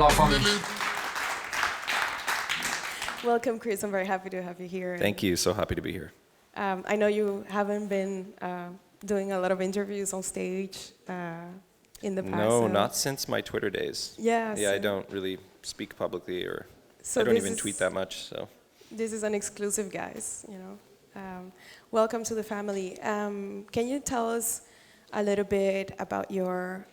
la famille. Welcome, Chris. I'm very happy to have you here. Thank you. So happy to be here. I know you haven't been doing a lot of interviews on stage in the past. No, not since my Twitter days. Yeah. Yeah, I don't really speak publicly, or so I don't even tweet that much. So this is an exclusive, guys. Welcome to the family. Can you tell us a little bit about your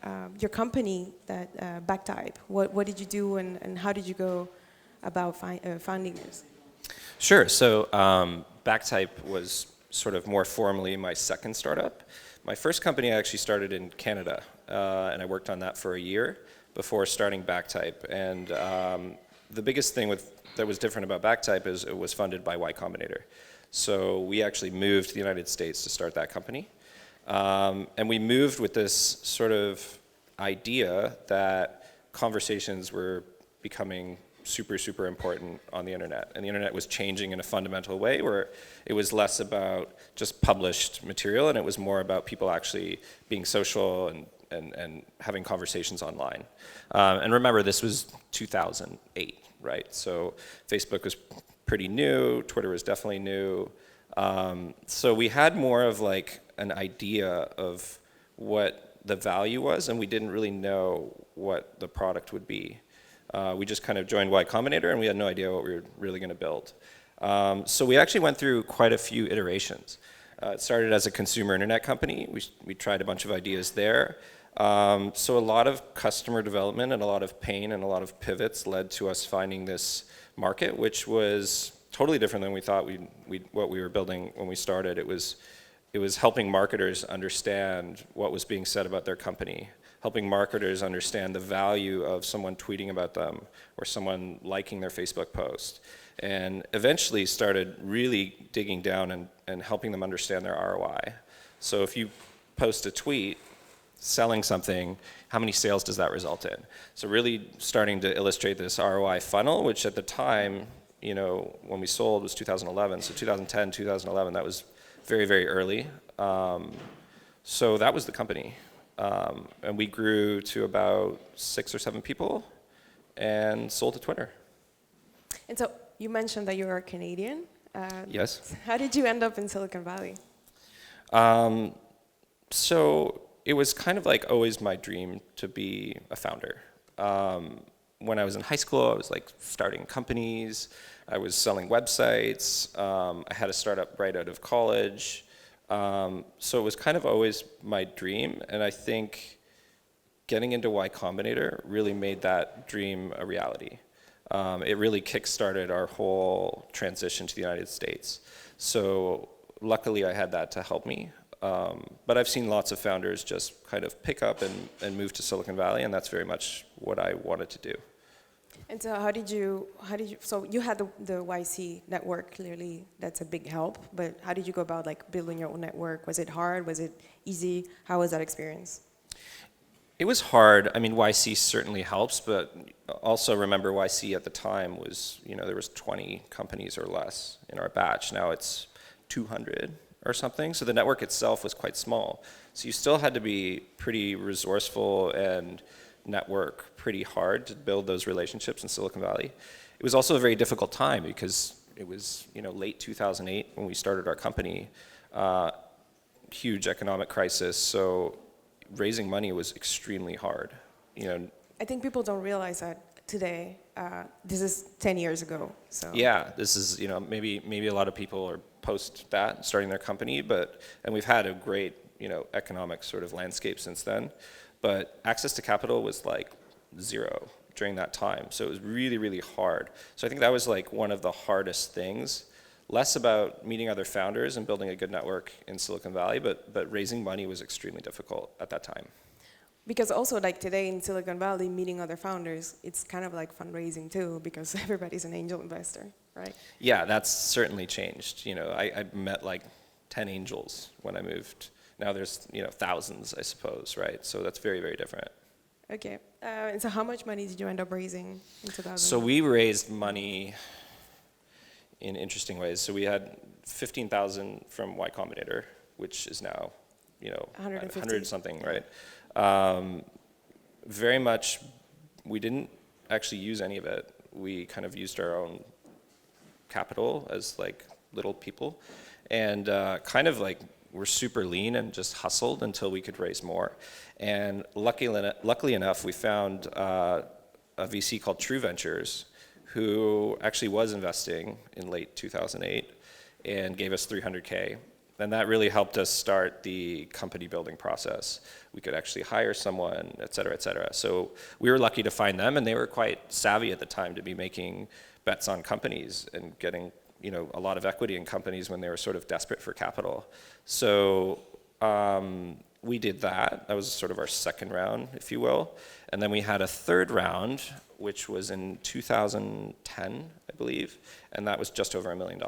company, that Backtype? What did you do, and how did you go about founding this? Sure. So Backtype was sort of more formally my second startup. My first company I actually started in Canada, and I worked on that for a year before starting Backtype. And the biggest thing that was different about Backtype is it was funded by Y Combinator. So we actually moved to the United States to start that company. And we moved with this sort of idea that conversations were becoming super, super important on the internet. And the internet was changing in a fundamental way where it was less about just published material, and it was more about people actually being social and having conversations online. And remember, this was 2008, right? So Facebook was pretty new, Twitter was definitely new. So we had more of like an idea of what the value was, and we didn't really know what the product would be. We just kind of joined Y Combinator, and we had no idea what we were really going to build. So we actually went through quite a few iterations. It started as a consumer internet company. We tried a bunch of ideas there. So a lot of customer development and a lot of pain and a lot of pivots led to us finding this market, which was totally different than we thought what we were building when we started. It was helping marketers understand what was being said about their company, helping marketers understand the value of someone tweeting about them or someone liking their Facebook post, and eventually started really digging down and helping them understand their ROI. So if you post a tweet selling something, how many sales does that result in? So really starting to illustrate this ROI funnel, which at the time, when we sold was 2011. So 2010, 2011, that was very, very early. So that was the company. And we grew to about 6 or 7 people and sold to Twitter. And so you mentioned that you are Canadian. Yes. How did you end up in Silicon Valley? So it was kind of like always my dream to be a founder. When I was in high school, I was like starting companies. I was selling websites. I had a startup right out of college. So it was kind of always my dream, and I think getting into Y Combinator really made that dream a reality. It really kick-started our whole transition to the United States. So luckily I had that to help me. But I've seen lots of founders just kind of pick up and move to Silicon Valley, and that's very much what I wanted to do. And so so you had the YC network, clearly that's a big help, but how did you go about like building your own network? Was it hard? Was it easy? How was that experience? It was hard. I mean, YC certainly helps, but also remember YC at the time was, there was 20 companies or less in our batch. Now it's 200 or something. So the network itself was quite small. So you still had to be pretty resourceful and network pretty hard to build those relationships in Silicon Valley. It was also a very difficult time because it was late 2008 when we started our company, huge economic crisis, so raising money was extremely hard. I think people don't realize that today. This is 10 years ago. So yeah, this is maybe a lot of people are post that starting their company, and we've had a great economic sort of landscape since then. But access to capital was like zero during that time. So it was really, really hard. So I think that was like one of the hardest things, less about meeting other founders and building a good network in Silicon Valley, but raising money was extremely difficult at that time. Because also like today in Silicon Valley, meeting other founders, it's kind of like fundraising too, because everybody's an angel investor, right? Yeah, that's certainly changed. I met like 10 angels when I moved. Now there's thousands, I suppose, right? So that's very, very different. Okay. And so how much money did you end up raising in 2000? So we raised money in interesting ways. So we had 15,000 from Y Combinator, which is now 100 something, right? Very much, we didn't actually use any of it. We kind of used our own capital as like little people, and kind of like we're super lean and just hustled until we could raise more. And luckily enough, we found a VC called True Ventures, who actually was investing in late 2008 and gave us $300K. And that really helped us start the company building process. We could actually hire someone, et cetera, et cetera. So we were lucky to find them, and they were quite savvy at the time to be making bets on companies and getting a lot of equity in companies when they were sort of desperate for capital. So we did that. That was sort of our second round, if you will. And then we had a third round, which was in 2010, I believe, and that was just over $1 million.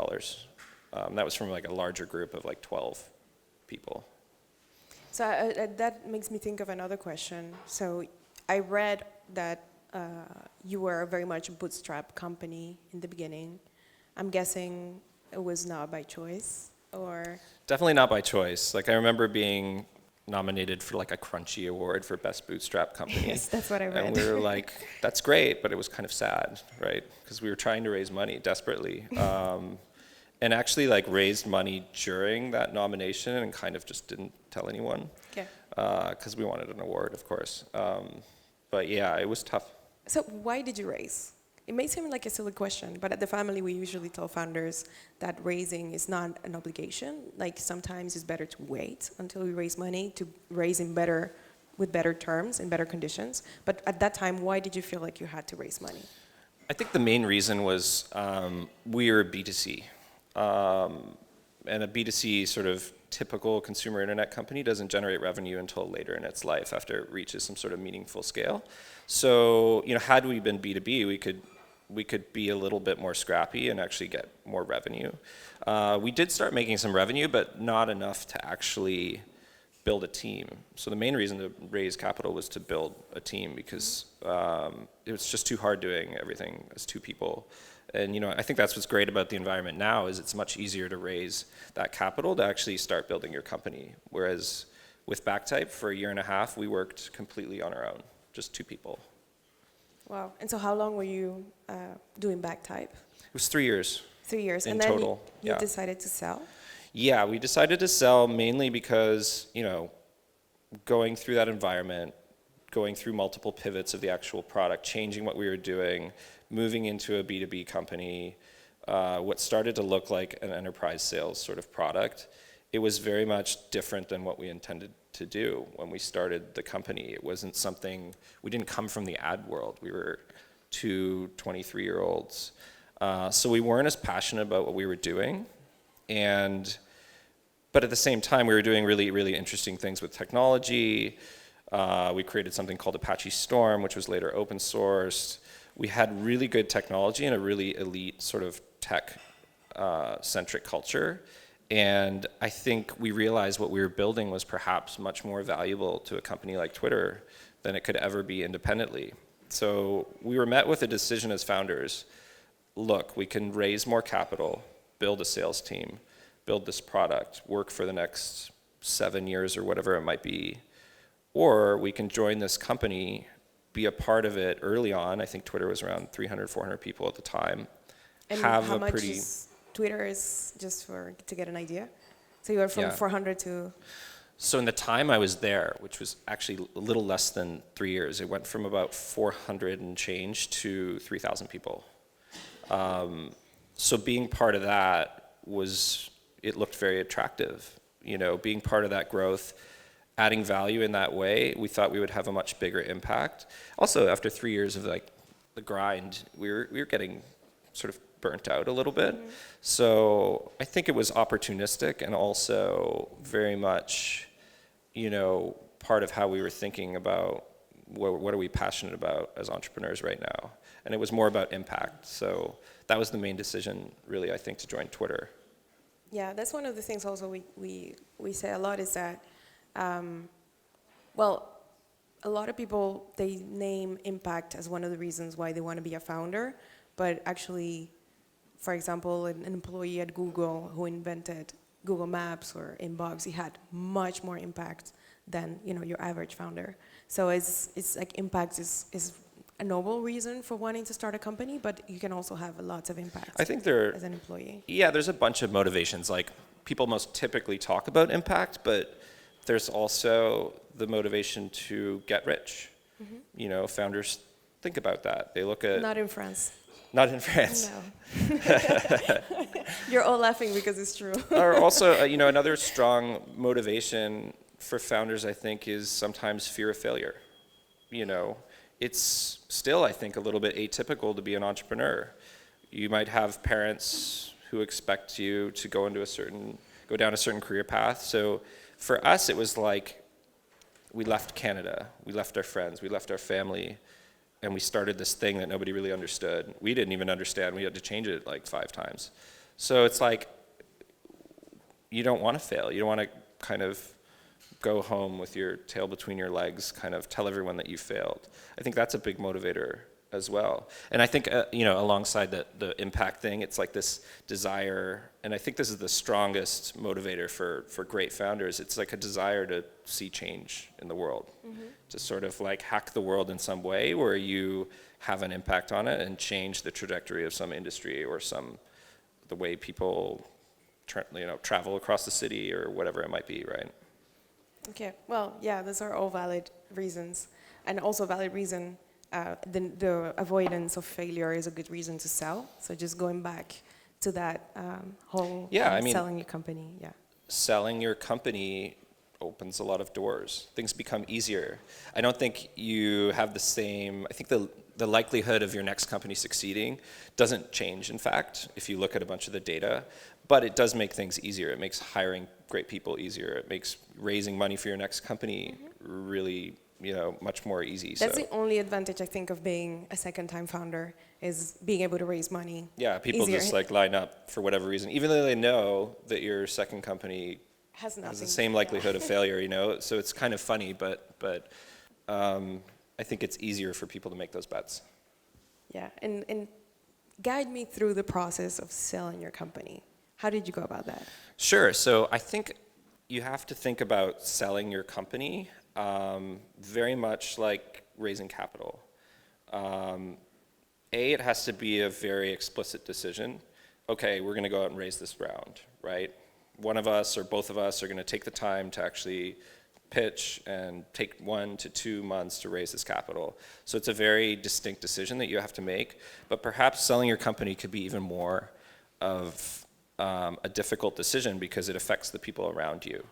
That was from like a larger group of like 12 people. So that makes me think of another question. So I read that you were very much a bootstrap company in the beginning. I'm guessing it was not by choice, or? Definitely not by choice. Like I remember being nominated for like a Crunchy Award for Best Bootstrap Company. Yes, that's what I read. And we were like, that's great, but it was kind of sad, right? Because we were trying to raise money desperately. And actually like raised money during that nomination and kind of just didn't tell anyone. Okay. Because we wanted an award, of course. But yeah, it was tough. So why did you raise? It may seem like a silly question, but at the family we usually tell founders that raising is not an obligation. Like sometimes it's better to wait until we raise money to raise with better terms and better conditions. But at that time, why did you feel like you had to raise money? I think the main reason was we were B2C. And a B2C sort of typical consumer internet company doesn't generate revenue until later in its life after it reaches some sort of meaningful scale. So, had we been B2B, we could be a little bit more scrappy and actually get more revenue. We did start making some revenue, but not enough to actually build a team. So the main reason to raise capital was to build a team because it was just too hard doing everything as two people. And I think that's what's great about the environment now is it's much easier to raise that capital to actually start building your company. Whereas with Backtype, for 1.5 years, we worked completely on our own, just two people. Wow. And so how long were you doing Backtype? It was 3 years. 3 years. In and then total. you decided to sell? Yeah, we decided to sell mainly because, going through that environment, going through multiple pivots of the actual product, changing what we were doing, moving into a B2B company, what started to look like an enterprise sales sort of product, it was very much different than what we intended to do when we started the company. It wasn't something, we didn't come from the ad world. We were two 23-year-olds. So we weren't as passionate about what we were doing. But at the same time, we were doing really, really interesting things with technology. We created something called Apache Storm, which was later open sourced. We had really good technology and a really elite sort of tech-centric culture. And I think we realized what we were building was perhaps much more valuable to a company like Twitter than it could ever be independently. So we were met with a decision as founders. Look, we can raise more capital, build a sales team, build this product, work for the next 7 years or whatever it might be. Or we can join this company, be a part of it early on. I think Twitter was around 300, 400 people at the time. And how much is Twitter is, just to get an idea? So you were from 400 to... So in the time I was there, which was actually a little less than 3 years, it went from about 400 and change to 3,000 people. So being part of that it looked very attractive. Being part of that growth, adding value in that way, we thought we would have a much bigger impact. Also, after 3 years of like the grind, we were getting sort of burnt out a little bit. Mm-hmm. So I think it was opportunistic and also very much, part of how we were thinking about what are we passionate about as entrepreneurs right now. And it was more about impact. So that was the main decision, really, I think, to join Twitter. Yeah, that's one of the things also we say a lot is that, a lot of people, they name impact as one of the reasons why they want to be a founder, but actually, for example, an employee at Google who invented Google Maps or Inbox, he had much more impact than your average founder. So it's like impact is a noble reason for wanting to start a company, but you can also have lots of impact I think there, as an employee. yeah, there's a bunch of motivations. Like people most typically talk about impact, but there's also the motivation to get rich. You know, founders think about that. They look at Not in France. not in France. No. You're all laughing because it's true. Or also, you know, another strong motivation for founders, I think, is sometimes fear of failure. You know, it's still, I think, a little bit atypical to be an entrepreneur. You might have parents who expect you to go down a certain career path. So for us, it was like we left Canada, we left our friends, we left our family, and we started this thing that nobody really understood. We didn't even understand. We had to change it like 5 times. So it's like you don't want to fail. You don't want to kind of go home with your tail between your legs, kind of tell everyone that you failed. I think that's a big motivator as well. And I think, you know, alongside the impact thing, it's like this desire, and I think this is the strongest motivator for great founders. It's like a desire to see change in the world, to sort of like hack the world in some way where you have an impact on it and change the trajectory of some industry or the way people travel across the city or whatever it might be, right? Okay, well, yeah, those are all valid reasons. And also valid reason, the avoidance of failure is a good reason to sell. So just going back to that whole selling your company, yeah. Selling your company opens a lot of doors. Things become easier. I don't think you have the same, I think the likelihood of your next company succeeding doesn't change, in fact, if you look at a bunch of the data, but it does make things easier. It makes hiring great people easier. It makes raising money for your next company really, much more easy. That's the only advantage, I think, of being a second-time founder, is being able to raise money. Yeah, people easier. just like line up for whatever reason, even though they know that your second company has the same likelihood of failure, So it's kind of funny, but I think it's easier for people to make those bets. Yeah, and guide me through the process of selling your company. How did you go about that? Sure. So I think you have to think about selling your company very much like raising capital. It has to be a very explicit decision. Okay, we're going to go out and raise this round, right? One of us or both of us are going to take the time to actually pitch and take 1 to 2 months to raise this capital. So it's a very distinct decision that you have to make. But perhaps selling your company could be even more of a difficult decision because it affects the people around you.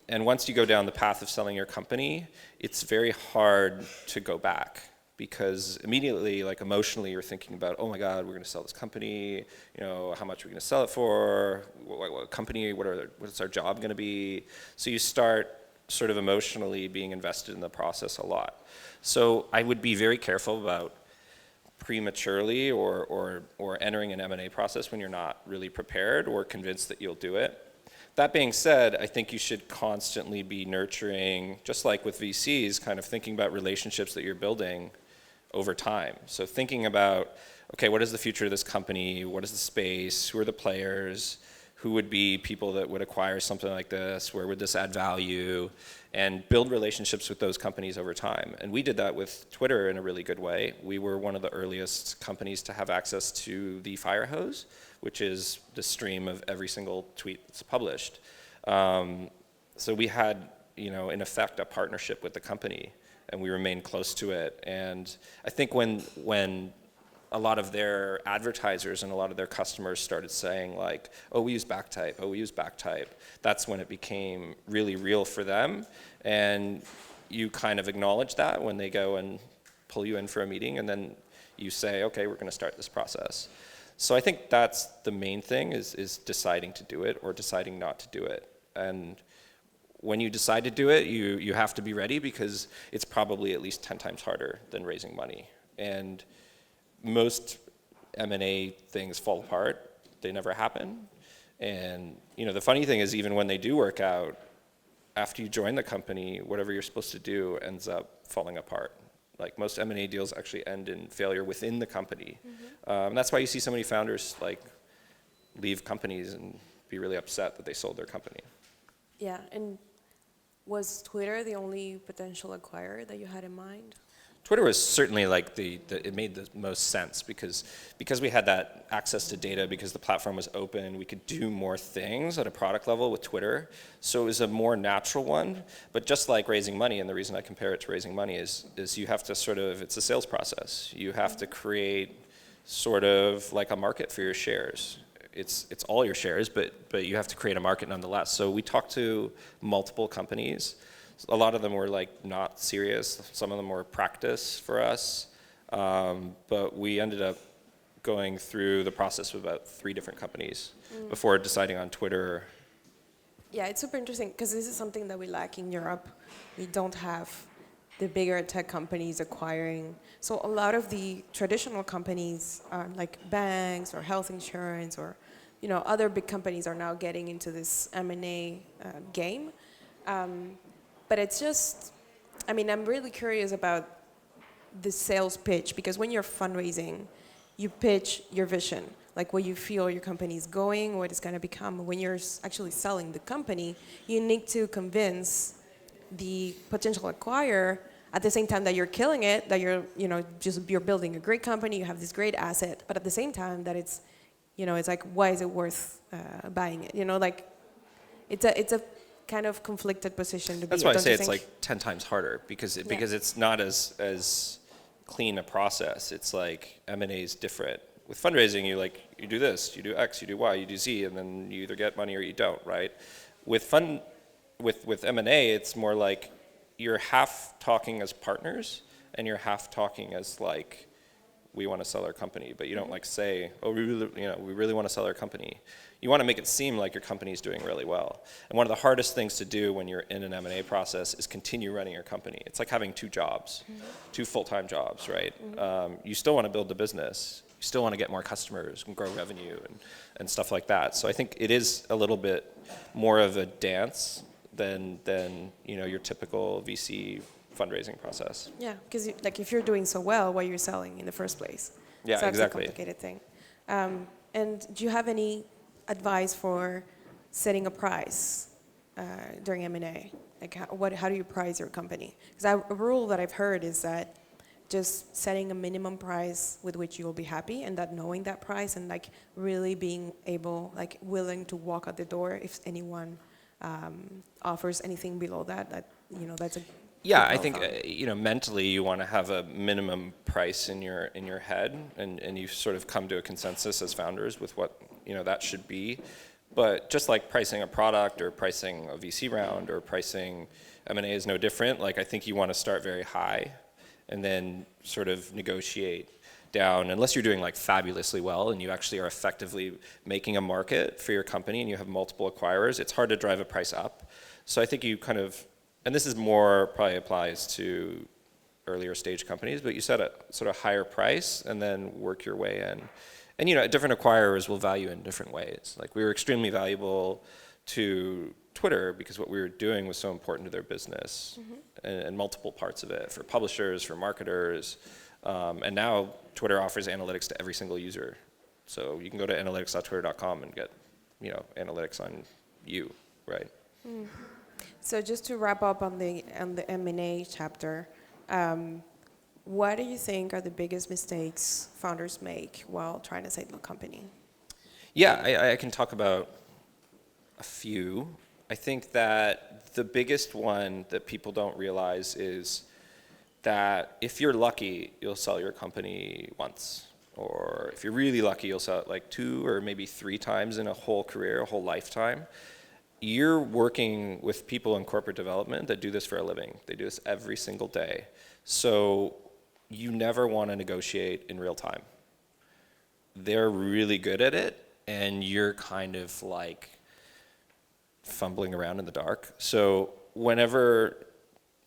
And once you go down the path of selling your company, it's very hard to go back because immediately, like emotionally, you're thinking about, oh my God, we're going to sell this company. How much are we going to sell it for? What company? What's our job going to be? So you start sort of emotionally being invested in the process a lot. So I would be very careful about prematurely or entering an M&A process when you're not really prepared or convinced that you'll do it. That being said, I think you should constantly be nurturing, just like with VCs, kind of thinking about relationships that you're building over time. So thinking about, okay, what is the future of this company? What is the space? Who are the players? Who would be people that would acquire something like this? Where would this add value? And build relationships with those companies over time. And we did that with Twitter in a really good way. We were one of the earliest companies to have access to the fire hose, which is the stream of every single tweet that's published. So we had, in effect, a partnership with the company, and we remained close to it. And I think when a lot of their advertisers and a lot of their customers started saying like, oh, we use Backtype, that's when it became really real for them. And you kind of acknowledge that when they go and pull you in for a meeting, and then you say, okay, we're going to start this process. So I think that's the main thing is deciding to do it or deciding not to do it. And when you decide to do it, you have to be ready because it's probably at least 10 times harder than raising money. And most M&A things fall apart. They never happen. And the funny thing is even when they do work out, after you join the company, whatever you're supposed to do ends up falling apart. Like most M&A deals actually end in failure within the company. And that's why you see so many founders like leave companies and be really upset that they sold their company. Yeah, and was Twitter the only potential acquirer that you had in mind? Twitter was certainly like it made the most sense because we had that access to data, because the platform was open, we could do more things at a product level with Twitter. So it was a more natural one. But just like raising money, and the reason I compare it to raising money is you have to it's a sales process. You have to create sort of like a market for your shares. It's all your shares, but you have to create a market nonetheless. So we talked to multiple companies. A lot of them were like not serious. Some of them were practice for us. But we ended up going through the process with about 3 different companies before deciding on Twitter. Yeah, it's super interesting because this is something that we lack in Europe. We don't have the bigger tech companies acquiring. So a lot of the traditional companies, like banks or health insurance or other big companies, are now getting into this M&A game. But it's just, I'm really curious about the sales pitch, because when you're fundraising, you pitch your vision, like where you feel your company is going, what it's going to become. When you're actually selling the company, you need to convince the potential acquirer at the same time that you're killing it, that you're building a great company, you have this great asset, but at the same time that it's like, why is it worth buying it? Like it's a kind of conflicted position to be in. That's why I say it's like 10 times harder, because it's not as clean a process. It's like M&A is different. With fundraising, you do this, you do X, you do Y, you do Z, and then you either get money or you don't, right? With M&A, it's more like you're half talking as partners and you're half talking as like, we want to sell our company, but you don't like say, oh, we really want to sell our company. You want to make it seem like your company is doing really well. And one of the hardest things to do when you're in an M&A process is continue running your company. It's like having 2 jobs, 2 full-time jobs, right? You still want to build the business. You still want to get more customers and grow revenue and stuff like that. So I think it is a little bit more of a dance than your typical VC fundraising process. Yeah, because if you're doing so well, why you're selling in the first place? Yeah, so exactly. It's a complicated thing. And do you have any advice for setting a price during M&A? Like how do you price your company? Because a rule that I've heard is that just setting a minimum price with which you will be happy, and that knowing that price and like really being able, like willing to walk out the door if anyone offers anything below that that's a yeah, I think mentally you want to have a minimum price in your head, and you sort of come to a consensus as founders with what that should be. But just like pricing a product or pricing a VC round or pricing M&A is no different. Like I think you want to start very high and then sort of negotiate down, unless you're doing like fabulously well and you actually are effectively making a market for your company and you have multiple acquirers. It's hard to drive a price up. So I think you kind of, and this is more probably applies to earlier stage companies, but you set a sort of higher price and then work your way in. And different acquirers will value in different ways. Like we were extremely valuable to Twitter because what we were doing was so important to their business and multiple parts of it, for publishers, for marketers. And now Twitter offers analytics to every single user. So you can go to analytics.twitter.com and get analytics on you, right? So just to wrap up on the M&A chapter, what do you think are the biggest mistakes founders make while trying to sell a company? Yeah, I can talk about a few. I think that the biggest one that people don't realize is that if you're lucky, you'll sell your company once. Or if you're really lucky, you'll sell it like 2 or maybe 3 times in a whole career, a whole lifetime. You're working with people in corporate development that do this for a living. They do this every single day. So you never want to negotiate in real time. They're really good at it, and you're kind of like fumbling around in the dark. So whenever,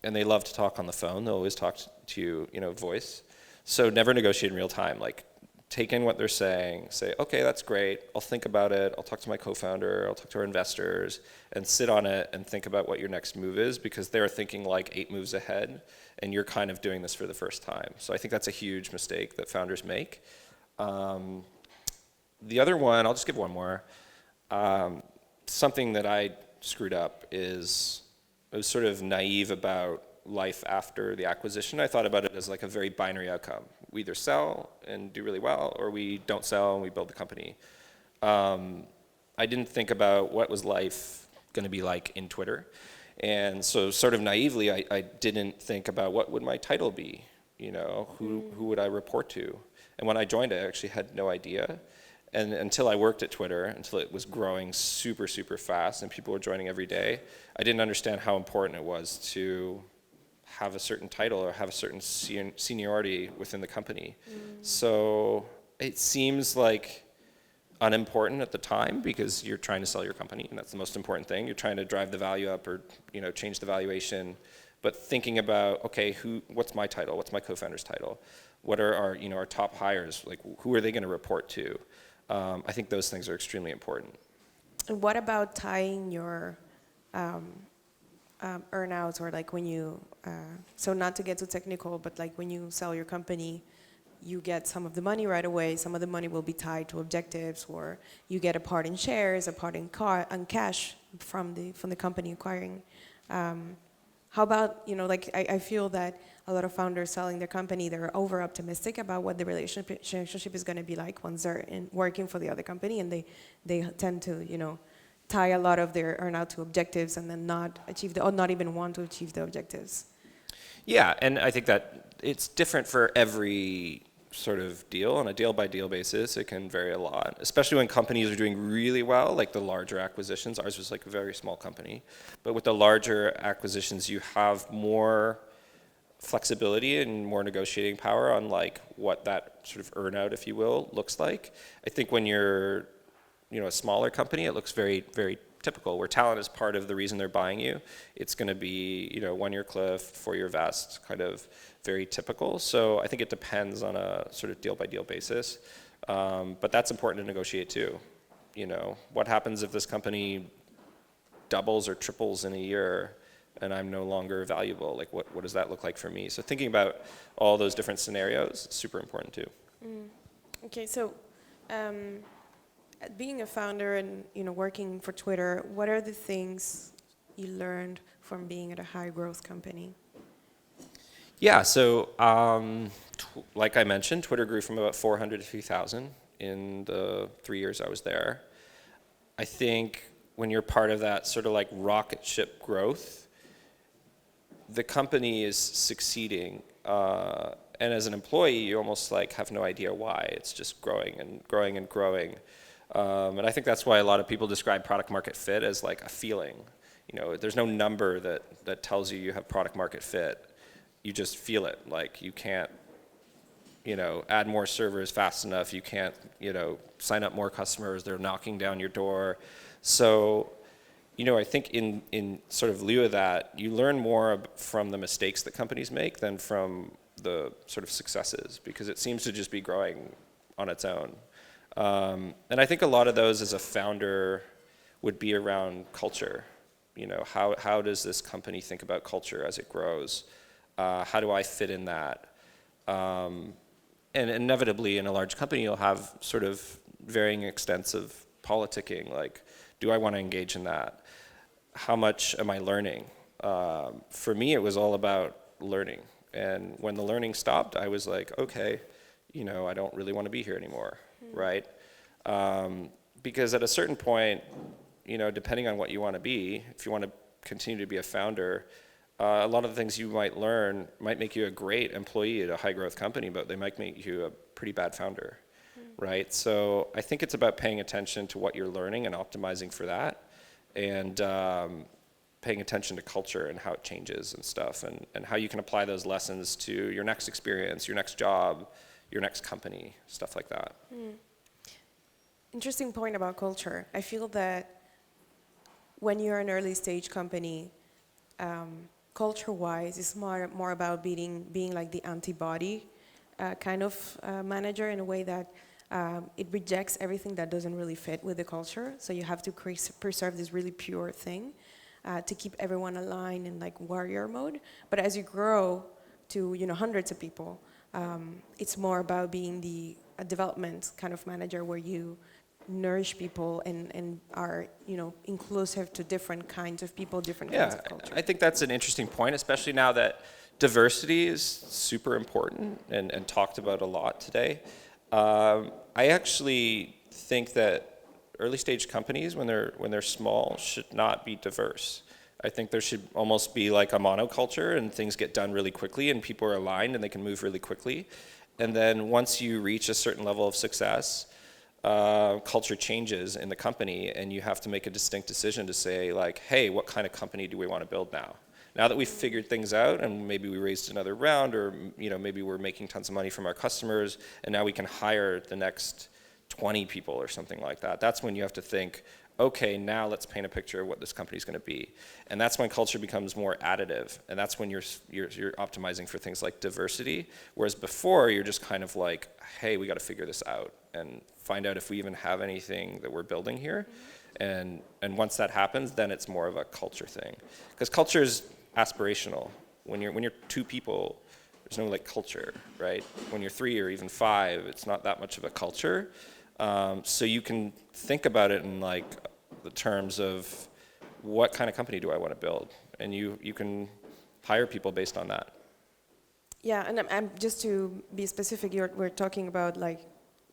and they love to talk on the phone, they'll always talk to you, voice. So never negotiate in real time. Like, take in what they're saying, say, okay, that's great, I'll think about it, I'll talk to my co-founder, I'll talk to our investors, and sit on it and think about what your next move is, because they're thinking like 8 moves ahead, and you're kind of doing this for the first time. So I think that's a huge mistake that founders make. The other one, I'll just give one more. Something that I screwed up is I was sort of naive about life after the acquisition. I thought about it as like a very binary outcome. We either sell and do really well, or we don't sell and we build the company. I didn't think about what was life going to be like in Twitter. And so sort of naively, I didn't think about what would my title be, you know, who would I report to? And when I joined, I actually had no idea. And until I worked at Twitter, until it was growing super, super fast and people were joining every day, I didn't understand how important it was to have a certain title or have a certain seniority within the company. So it seems like unimportant at the time because you're trying to sell your company and that's the most important thing. You're trying to drive the value up or, you know, change the valuation. But thinking about, okay, what's my title? What's my co-founder's title? What are our, you know, our top hires? Like, who are they going to report to? I think those things are extremely important. And what about tying your earnouts, or like when you, so not to get too technical, but like when you sell your company, you get some of the money right away, some of the money will be tied to objectives, or you get a part in shares, a part in cash from the company acquiring. How about, you know, like I feel that a lot of founders selling their company, they're over optimistic about what the relationship is going to be like once they're working for the other company, and they tend to, you know, tie a lot of their earnout to objectives and then not achieve or not even want to achieve the objectives. Yeah, and I think that it's different for every sort of deal. On a deal-by-deal basis, it can vary a lot, especially when companies are doing really well, like the larger acquisitions. Ours was like a very small company. But with the larger acquisitions, you have more flexibility and more negotiating power on like what that sort of earnout, if you will, looks like. I think when you're, you know, a smaller company, it looks very, very typical, where talent is part of the reason they're buying you. It's going to be, you know, 1-year cliff, 4-year vest, kind of very typical. So I think it depends on a sort of deal-by-deal basis. But that's important to negotiate too. You know, what happens if this company doubles or triples in a year and I'm no longer valuable? Like, what does that look like for me? So thinking about all those different scenarios is super important too. Okay, so being a founder and, you know, working for Twitter, what are the things you learned from being at a high growth company? Yeah, so like I mentioned, Twitter grew from about 400 to 3,000 in the 3 years I was there. I think when you're part of that sort of like rocket ship growth, the company is succeeding. And as an employee, you almost like have no idea why. It's just growing and growing and growing. And I think that's why a lot of people describe product market fit as like a feeling. You know, there's no number that tells you have product market fit. You just feel it. Like you can't, you know, add more servers fast enough. You can't, you know, sign up more customers. They're knocking down your door. So, you know, I think in sort of lieu of that, you learn more from the mistakes that companies make than from the sort of successes, because it seems to just be growing on its own. And I think a lot of those as a founder would be around culture. You know, how does this company think about culture as it grows? How do I fit in that? And inevitably in a large company, you'll have sort of varying extents of politicking. Like, do I want to engage in that? How much am I learning? For me, it was all about learning. And when the learning stopped, I was like, okay, you know, I don't really want to be here anymore, right? Because at a certain point, you know, depending on what you want to be, if you want to continue to be a founder, a lot of the things you might learn might make you a great employee at a high growth company, but they might make you a pretty bad founder, right? So I think it's about paying attention to what you're learning and optimizing for that, and paying attention to culture and how it changes and stuff, and how you can apply those lessons to your next experience, your next job, your next company, stuff like that. Interesting point about culture. I feel that when you're an early stage company, culture-wise, it's more about being like the antibody kind of manager, in a way that it rejects everything that doesn't really fit with the culture. So you have to preserve this really pure thing to keep everyone aligned in like warrior mode. But as you grow to, you know, hundreds of people, it's more about being a development kind of manager, where you nourish people and are, you know, inclusive to different kinds of people, different kinds Yeah, of culture. I think that's an interesting point, especially now that diversity is super important and talked about a lot today. I actually think that early stage companies, when they're small, should not be diverse. I think there should almost be like a monoculture, and things get done really quickly, and people are aligned, and they can move really quickly. And then once you reach a certain level of success, culture changes in the company, and you have to make a distinct decision to say, like, hey, what kind of company do we want to build now? Now that we've figured things out, and maybe we raised another round, or maybe we're making tons of money from our customers, and now we can hire the next 20 people or something like that. That's when you have to think, okay, now let's paint a picture of what this company is going to be. And that's when culture becomes more additive, and that's when you're optimizing for things like diversity, whereas before you're just kind of like, hey, we got to figure this out and find out if we even have anything that we're building here. And once that happens, then it's more of a culture thing, because culture is aspirational. When you're two people, there's no like culture, right? When you're three or even five, it's not that much of a culture. So you can think about it in like the terms of what kind of company do I want to build, and you can hire people based on that. Yeah, and I'm just to be specific, we're talking about like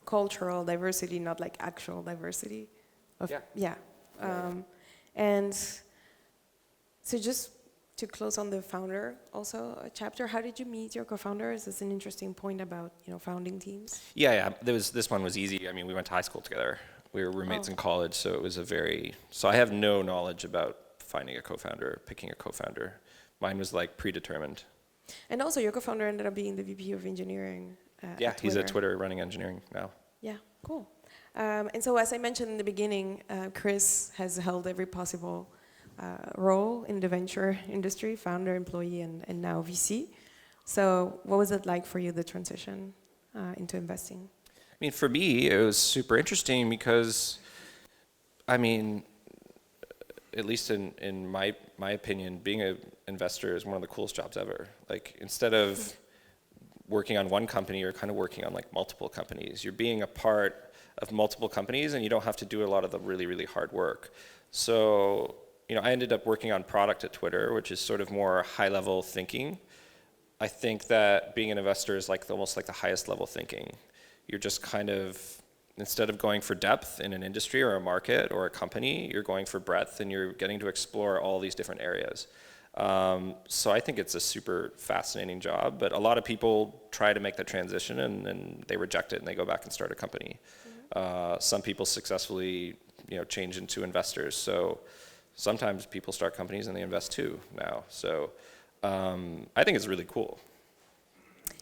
cultural diversity, not like actual diversity. Yeah. And so just to close on the founder also chapter, how did you meet your co-founders? It's an interesting point about, founding teams. Yeah. This one was easy. I mean, we went to high school together. We were roommates in college, so it was so I have no knowledge about finding a co-founder, picking a co-founder. Mine was like predetermined. And also your co-founder ended up being the VP of engineering Yeah, he's at Twitter running engineering now. Yeah, cool. And so as I mentioned in the beginning, Chris has held every possible role in the venture industry, founder, employee, and now VC. So what was it like for you, the transition into investing? I mean, for me, it was super interesting because, I mean, at least in my opinion, being an investor is one of the coolest jobs ever. Like, instead of working on one company, you're kind of working on like multiple companies. You're being a part of multiple companies, and you don't have to do a lot of the really, really hard work. So, I ended up working on product at Twitter, which is sort of more high-level thinking. I think that being an investor is like almost like the highest level thinking. You're just kind of, instead of going for depth in an industry or a market or a company, you're going for breadth, and you're getting to explore all these different areas. So I think it's a super fascinating job, but a lot of people try to make the transition and they reject it and they go back and start a company. Some people successfully, change into investors. So sometimes people start companies and they invest too now. So I think it's really cool.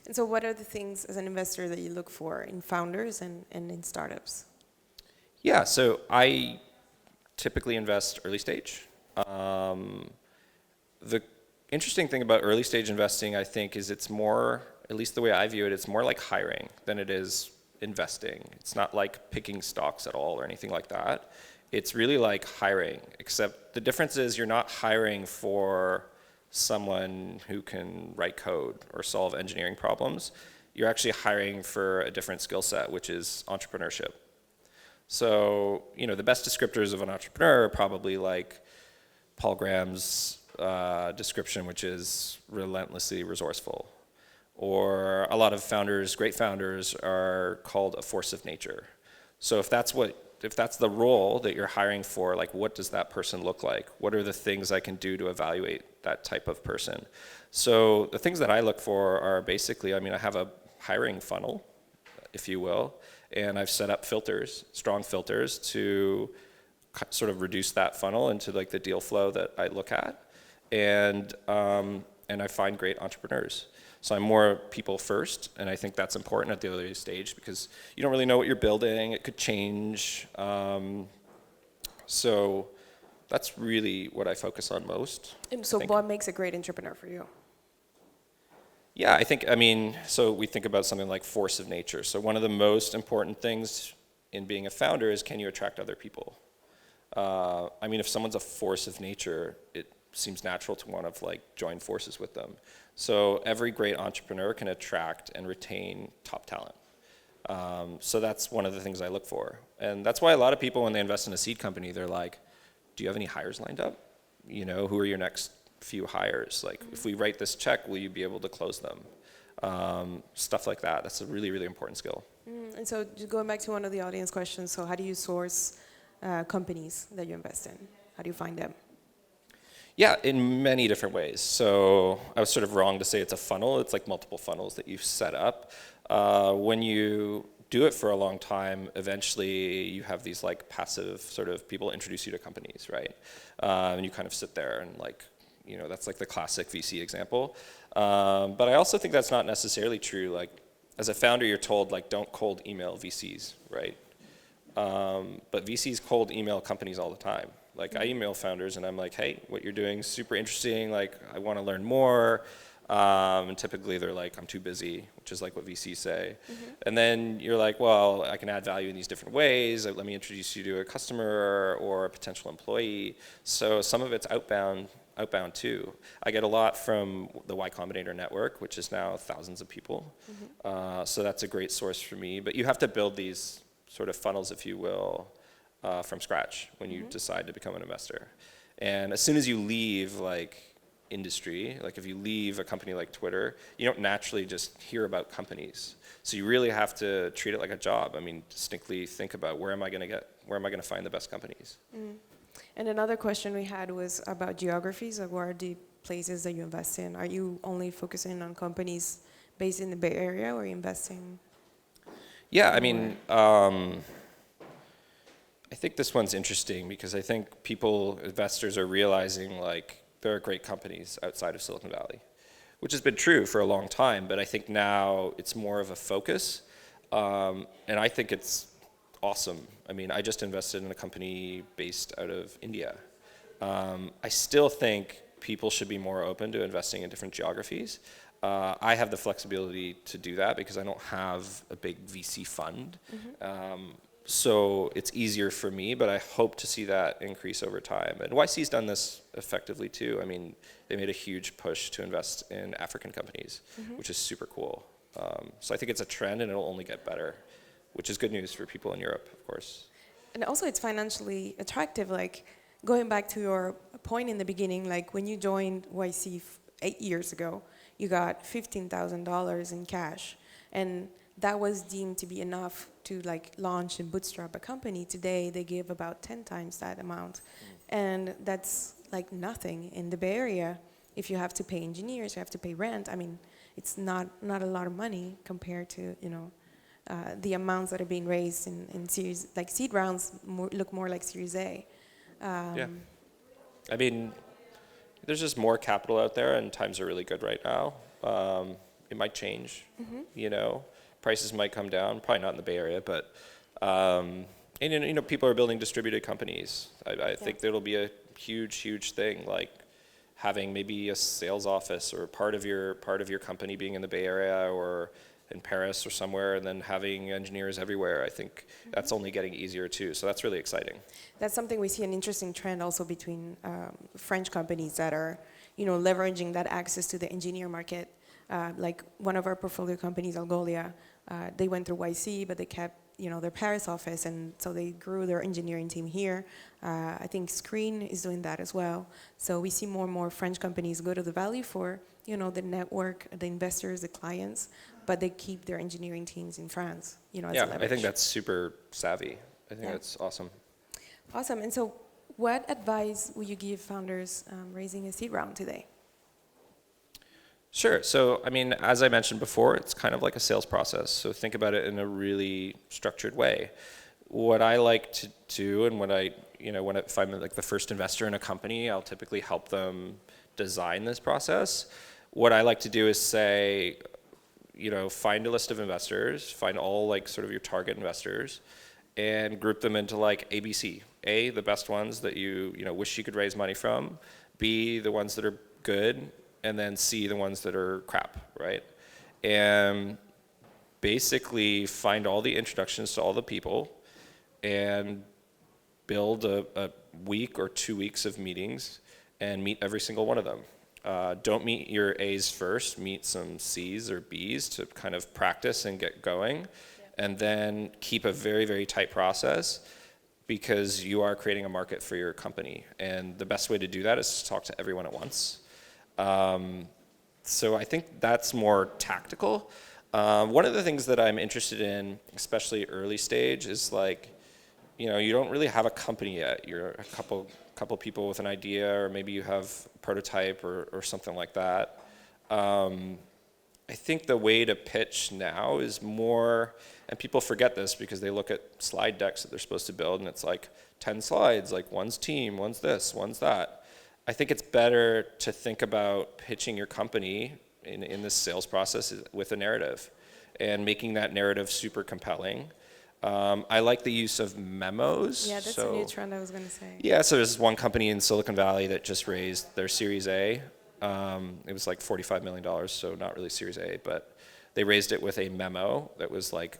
And so what are the things as an investor that you look for in founders and in startups? Yeah, so I typically invest early stage. The interesting thing about early stage investing, I think, is it's more, at least the way I view it, it's more like hiring than it is investing. It's not like picking stocks at all or anything like that. It's really like hiring, except the difference is you're not hiring for someone who can write code or solve engineering problems. You're actually hiring for a different skill set, which is entrepreneurship. So, the best descriptors of an entrepreneur are probably like Paul Graham's description, which is relentlessly resourceful. Or a lot of founders, great founders, are called a force of nature. So if that's the role that you're hiring for, like, what does that person look like? What are the things I can do to evaluate that type of person? So the things that I look for are basically, I have a hiring funnel, if you will, and I've set up filters, strong filters, to sort of reduce that funnel into like the deal flow that I look at. And I find great entrepreneurs. So I'm more people first, and I think that's important at the early stage because you don't really know what you're building. It could change. So that's really what I focus on most. And so what makes a great entrepreneur for you? Yeah, so we think about something like force of nature. So one of the most important things in being a founder is, can you attract other people? If someone's a force of nature, it seems natural to want to like join forces with them. So every great entrepreneur can attract and retain top talent. So that's one of the things I look for. And that's why a lot of people, when they invest in a seed company, they're like, do you have any hires lined up? You know, who are your next few hires? Like, if we write this check, will you be able to close them? Stuff like that. That's a really, really important skill. And so just going back to one of the audience questions, so how do you source companies that you invest in? How do you find them? Yeah, in many different ways. So I was sort of wrong to say it's a funnel. It's like multiple funnels that you've set up. When you do it for a long time, eventually you have these like passive sort of people introduce you to companies, right? And you kind of sit there and like, you know, that's like the classic VC example. But I also think that's not necessarily true. Like, as a founder, you're told like, don't cold email VCs, right? But VCs cold email companies all the time. Like, I email founders and I'm like, hey, what you're doing is super interesting. Like, I want to learn more. And typically they're like, I'm too busy, which is like what VCs say. And then you're like, well, I can add value in these different ways. Let me introduce you to a customer or a potential employee. So some of it's outbound too. I get a lot from the Y Combinator network, which is now thousands of people. So that's a great source for me. But you have to build these sort of funnels, if you will, from scratch when you decide to become an investor. And as soon as you leave like industry, like if you leave a company like Twitter, you don't naturally just hear about companies. So you really have to treat it like a job. I mean, distinctly think about where am I going to find the best companies? And another question we had was about geographies. Like, where are the places that you invest in? Are you only focusing on companies based in the Bay Area, or are you investing? Yeah, I mean, I think this one's interesting because I think investors are realizing like there are great companies outside of Silicon Valley, which has been true for a long time, but I think now it's more of a focus, and I think it's awesome. I mean, I just invested in a company based out of India. I still think people should be more open to investing in different geographies. I have the flexibility to do that because I don't have a big VC fund. So it's easier for me, but I hope to see that increase over time. And YC's done this effectively too. I mean, they made a huge push to invest in African companies, which is super cool. So I think it's a trend and it'll only get better, which is good news for people in Europe, of course. And also it's financially attractive. Like, going back to your point in the beginning, like when you joined YC 8 years ago, you got $15,000 in cash. And that was deemed to be enough to like launch and bootstrap a company. Today, they give about 10 times that amount. And that's like nothing in the Bay Area. If you have to pay engineers, you have to pay rent. I mean, it's not a lot of money compared to, you know, the amounts that are being raised in series, like seed rounds look more like Series A. Yeah. I mean, there's just more capital out there and times are really good right now. It might change, you know. Prices might come down, probably not in the Bay Area, but and you know, people are building distributed companies. I think there'll be a huge thing, like having maybe a sales office or part of your company being in the Bay Area or in Paris or somewhere, and then having engineers everywhere. I think that's only getting easier too. So that's really exciting. That's something we see an interesting trend also between French companies that are, you know, leveraging that access to the engineer market. Like one of our portfolio companies, Algolia, they went through YC, but they kept, you know, their Paris office, and so they grew their engineering team here. I think Screen is doing that as well. So we see more and more French companies go to the Valley for, you know, the network, the investors, the clients, but they keep their engineering teams in France, you know, as a leverage. I think that's super savvy. I think that's awesome. Awesome. And so what advice would you give founders raising a seed round today? Sure. So, I mean, as I mentioned before, it's kind of like a sales process. So think about it in a really structured way. What I like to do, and when if I'm like the first investor in a company, I'll typically help them design this process. What I like to do is say, you know, find a list of investors, find all like sort of your target investors, and group them into like ABC. A, the best ones that you wish you could raise money from. B, the ones that are good. And then C, the ones that are crap, right? And basically find all the introductions to all the people and build a week or 2 weeks of meetings and meet every single one of them. Don't meet your A's first, meet some C's or B's to kind of practice and get going. and then keep a very, very tight process, because you are creating a market for your company. And the best way to do that is to talk to everyone at once. So I think that's more tactical. One of the things that I'm interested in, especially early stage, is like, you don't really have a company yet. You're a couple people with an idea, or maybe you have a prototype or something like that. I think the way to pitch now is more, and people forget this because they look at slide decks that they're supposed to build, and it's like 10 slides, like one's team, one's this, one's that. I think it's better to think about pitching your company in this sales process with a narrative, and making that narrative super compelling. I like the use of memos. Yeah, that's a new trend I was going to say. Yeah, so there's one company in Silicon Valley that just raised their Series A. It was like $45 million, so not really Series A, but they raised it with a memo that was like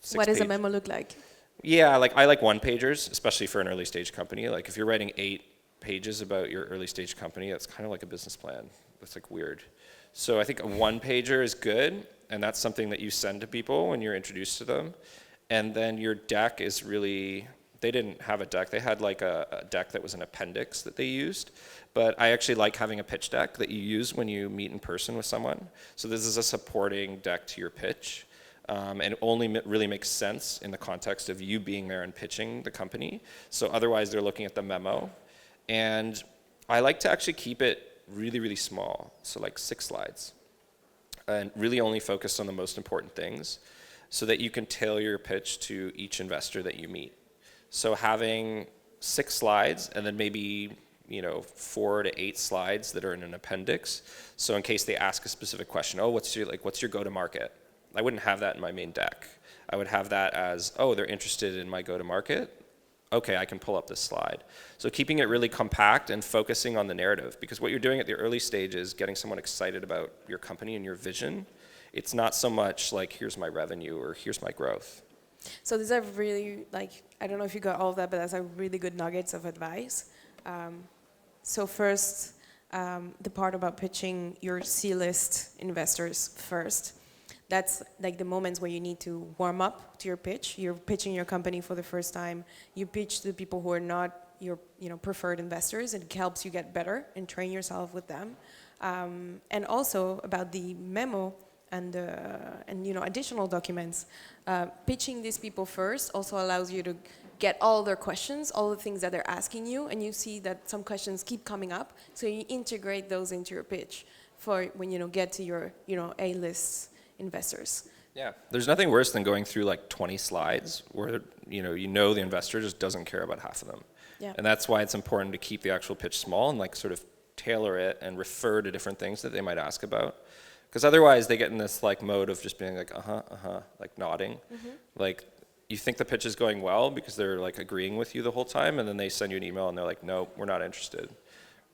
6 What does a page. memo look like? Yeah, like I like one-pagers, especially for an early stage company. Like if you're writing 8 pages about your early stage company, that's kind of like a business plan. That's like weird. So I think a one-pager is good, and that's something that you send to people when you're introduced to them. And then your deck is really, they didn't have a deck. They had like a deck that was an appendix that they used. But I actually like having a pitch deck that you use when you meet in person with someone. So this is a supporting deck to your pitch. And it only really makes sense in the context of you being there and pitching the company. So otherwise they're looking at the memo. And I like to actually keep it really, really small. So like 6 slides. And really only focus on the most important things, so that you can tailor your pitch to each investor that you meet. So having 6 slides, and then maybe 4 to 8 slides that are in an appendix. So in case they ask a specific question, what's your go-to-market? I wouldn't have that in my main deck. I would have that as, they're interested in my go-to-market. Okay, I can pull up this slide. So keeping it really compact and focusing on the narrative, because what you're doing at the early stage is getting someone excited about your company and your vision. It's not so much like, here's my revenue or here's my growth. So these are really, I don't know if you got all of that, but that's really good nuggets of advice. So first, the part about pitching your C-list investors first. That's like the moments where you need to warm up to your pitch. You're pitching your company for the first time. You pitch to people who are not your preferred investors. It helps you get better and train yourself with them. And also about the memo and additional documents. Pitching these people first also allows you to get all their questions, all the things that they're asking you, and you see that some questions keep coming up, so you integrate those into your pitch for when get to your A-list investors. Yeah, there's nothing worse than going through like 20 slides where the investor just doesn't care about half of them. Yeah. And that's why it's important to keep the actual pitch small and like sort of tailor it and refer to different things that they might ask about. Because otherwise they get in this like mode of just being like, like nodding. Mm-hmm. Like you think the pitch is going well because they're like agreeing with you the whole time, and then they send you an email and they're like, no, we're not interested.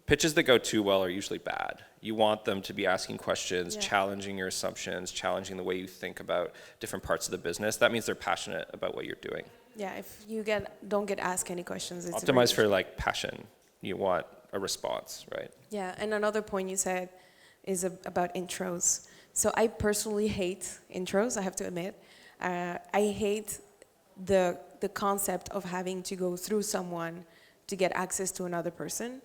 Pitches that go too well are usually bad. You want them to be asking questions, challenging your assumptions, challenging the way you think about different parts of the business. That means they're passionate about what you're doing. Yeah, if you don't get asked any questions, it's optimize for like passion. You want a response, right? Yeah, and another point you said is about intros. So I personally hate intros, I have to admit. I hate the concept of having to go through someone to get access to another person.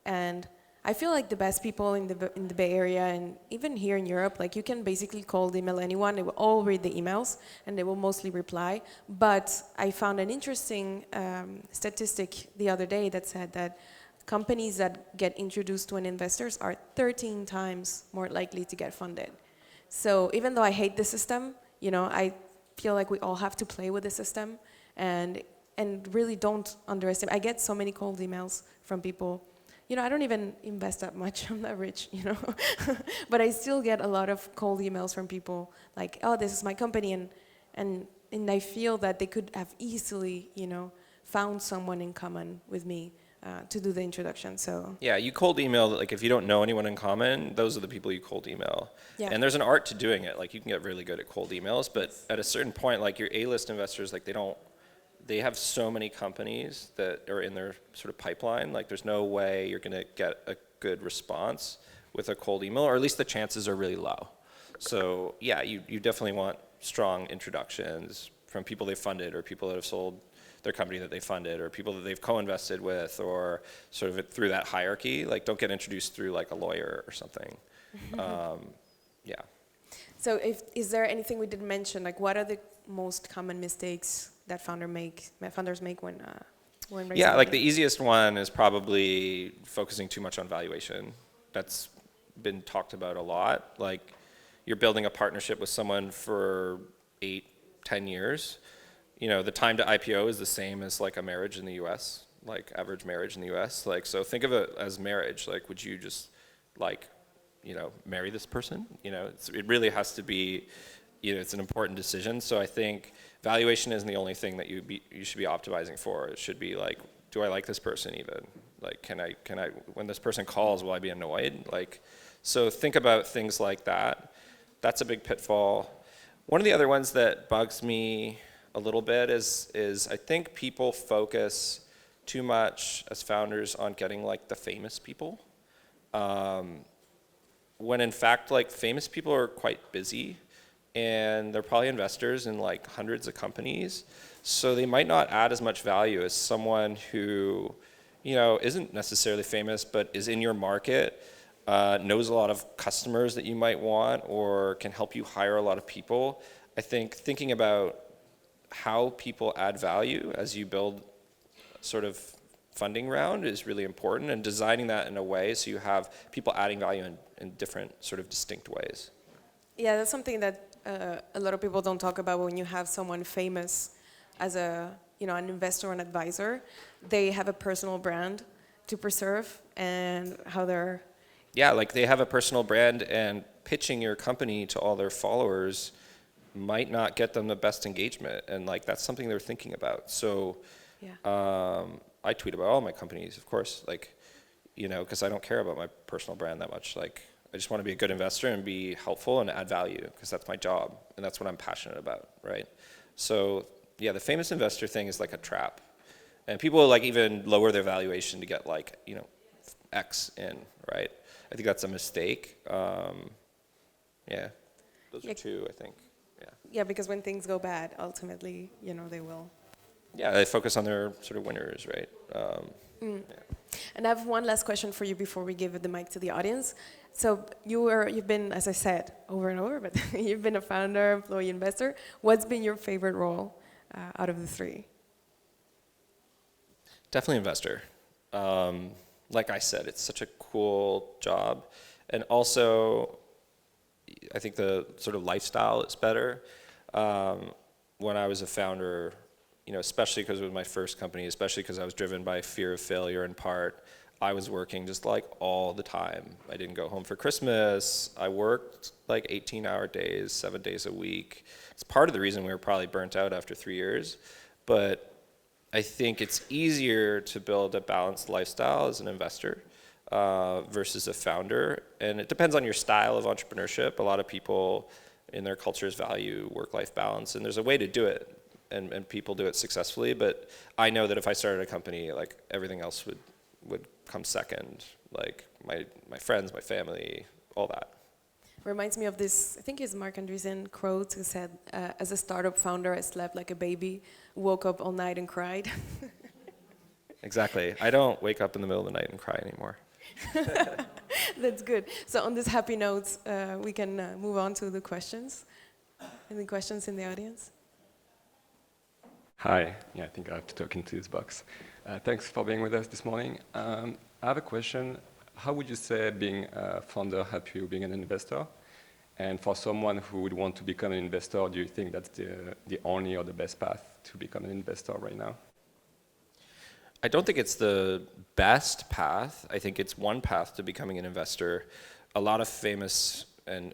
And I feel like the best people in the Bay Area, and even here in Europe, like you can basically cold email anyone. They will all read the emails and they will mostly reply. But I found an interesting statistic the other day that said that companies that get introduced to an investors are 13 times more likely to get funded. So even though I hate the system, I feel like we all have to play with the system and really don't underestimate. I get so many cold emails from people. I don't even invest that much. I'm not rich, but I still get a lot of cold emails from people like, this is my company, and I feel that they could have easily, found someone in common with me to do the introduction. So yeah, you cold email, like if you don't know anyone in common, those are the people you cold email. Yeah. And there's an art to doing it. Like you can get really good at cold emails, but at a certain point, like your A-list investors, like they have so many companies that are in their sort of pipeline. Like there's no way you're going to get a good response with a cold email, or at least the chances are really low. So yeah, you definitely want strong introductions from people they funded or people that have sold their company that they funded or people that they've co-invested with or sort of through that hierarchy. Like, don't get introduced through like a lawyer or something. Yeah. So is there anything we didn't mention? Like, what are the most common mistakes that founders make when raising Yeah, like the money? easiest one is probably focusing too much on valuation. That's been talked about a lot. Like, you're building a partnership with someone for 8, 10 years. You know, the time to IPO is the same as like a marriage in the US, like average marriage in the US. Like, so think of it as marriage. Like, would you just like, you know, marry this person? You know, it really has to be, you know, it's an important decision. So I think valuation isn't the only thing that you should be optimizing for. It should be like, do I like this person even? Like, can I, when this person calls, will I be annoyed? Like, so think about things like that. That's a big pitfall. One of the other ones that bugs me a little bit is I think people focus too much as founders on getting like the famous people. When in fact, like, famous people are quite busy and they're probably investors in like hundreds of companies. So they might not add as much value as someone who, you know, isn't necessarily famous, but is in your market, knows a lot of customers that you might want, or can help you hire a lot of people. I think thinking about how people add value as you build sort of funding round is really important, and designing that in a way so you have people adding value in different sort of distinct ways. Yeah, that's something that a lot of people don't talk about. When you have someone famous as an investor or an advisor, they have a personal brand to preserve, and how they're... Yeah, like they have a personal brand, and pitching your company to all their followers might not get them the best engagement, and like that's something they're thinking about. So Yeah. I tweet about all my companies, of course, like, you know, because I don't care about my personal brand that much. Like, I just want to be a good investor and be helpful and add value, because that's my job and that's what I'm passionate about, right? So yeah, the famous investor thing is like a trap, and people like even lower their valuation to get like, you know, X in, right? I think that's a mistake. Yeah, those are two, I think. Yeah. Yeah, because when things go bad, ultimately, you know, they will. Yeah, they focus on their sort of winners, right? Yeah. And I have one last question for you before we give the mic to the audience. So you've been, as I said, over and over, but you've been a founder, employee, investor. What's been your favorite role out of the three? Definitely investor. Like I said, it's such a cool job. And also, I think the sort of lifestyle is better. When I was a founder, you know, especially because it was my first company, especially because I was driven by fear of failure in part, I was working just like all the time. I didn't go home for Christmas. I worked like 18-hour days, 7 days a week. It's part of the reason we were probably burnt out after 3 years. But I think it's easier to build a balanced lifestyle as an investor versus a founder. And it depends on your style of entrepreneurship. A lot of people in their cultures value work-life balance, and there's a way to do it. And people do it successfully, but I know that if I started a company, like everything else would come second, like my friends, my family, all that. Reminds me of this, I think it's Mark Andreessen quote, who said, as a startup founder, I slept like a baby, woke up all night and cried. Exactly. I don't wake up in the middle of the night and cry anymore. That's good. So on this happy note, we can move on to the questions. Any questions in the audience? Hi, yeah, I think I have to talk into this box. Thanks for being with us this morning. I have a question. How would you say being a founder helped you being an investor? And for someone who would want to become an investor, do you think that's the only or the best path to become an investor right now? I don't think it's the best path. I think it's one path to becoming an investor. A lot of famous and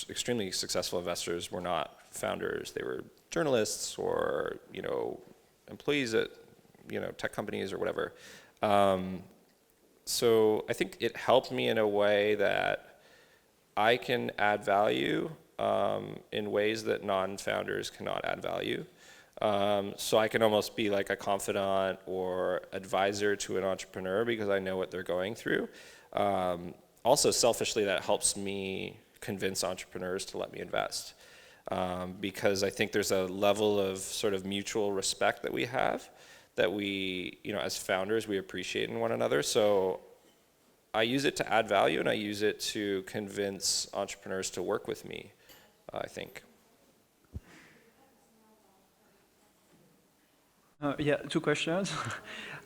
extremely successful investors were not founders. They were journalists or, you know, employees at, you know, tech companies or whatever. So I think it helped me in a way that I can add value in ways that non-founders cannot add value. So I can almost be like a confidant or advisor to an entrepreneur because I know what they're going through. Also, selfishly, that helps me convince entrepreneurs to let me invest. because I think there's a level of sort of mutual respect that we have, that we, as founders, we appreciate in one another. So I use it to add value, and I use it to convince entrepreneurs to work with me, I think. Yeah, two questions.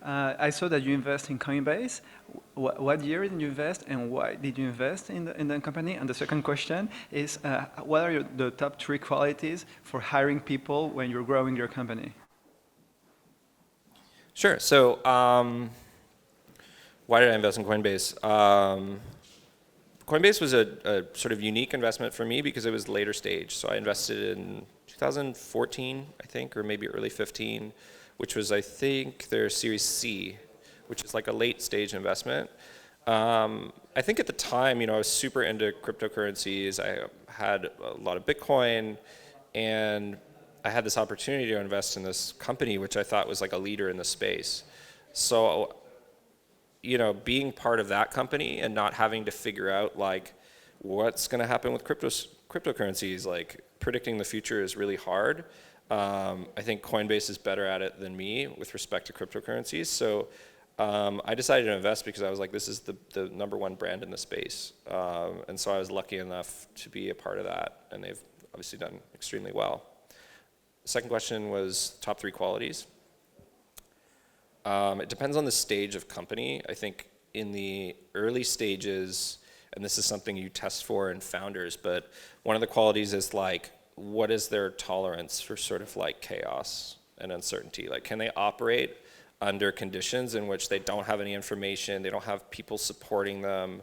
I saw that you invest in Coinbase. What year did you invest, and why did you invest in the company? And the second question is, what are the top 3 qualities for hiring people when you're growing your company? Sure. So why did I invest in Coinbase? Coinbase was a sort of unique investment for me because it was later stage. So I invested in 2014, I think, or maybe early 15, which was, I think, their Series C, which is like a late stage investment. I think at the time, I was super into cryptocurrencies. I had a lot of Bitcoin, and I had this opportunity to invest in this company, which I thought was like a leader in the space. So, being part of that company and not having to figure out like what's going to happen with cryptocurrencies, like predicting the future is really hard. I think Coinbase is better at it than me with respect to cryptocurrencies. So I decided to invest because I was like, this is the #1 brand in the space. And so I was lucky enough to be a part of that, and they've obviously done extremely well. The second question was top 3 qualities. It depends on the stage of company. I think in the early stages, and this is something you test for in founders, but one of the qualities is like, what is their tolerance for sort of like chaos and uncertainty? Like, can they operate under conditions in which they don't have any information, they don't have people supporting them?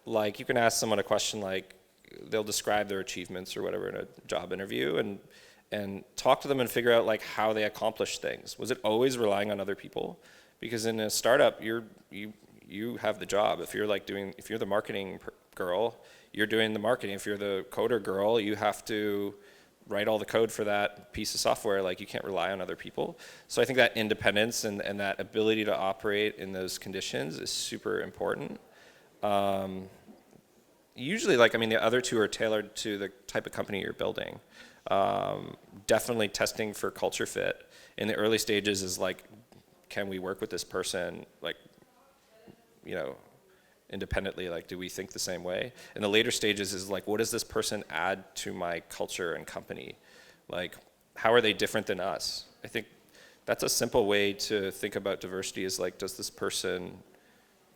Like, you can ask someone a question like, they'll describe their achievements or whatever in a job interview, and talk to them and figure out like how they accomplish things. Was it always relying on other people? Because in a startup, you have the job. If you're the marketing girl, you're doing the marketing. If you're the coder girl, you have to write all the code for that piece of software. Like, you can't rely on other people. So I think that independence and that ability to operate in those conditions is super important. Usually, the other 2 are tailored to the type of company you're building. Definitely testing for culture fit. In the early stages is like, can we work with this person, independently? Like, do we think the same way? In the later stages is like, what does this person add to my culture and company? Like, how are they different than us? I think that's a simple way to think about diversity, is like, does this person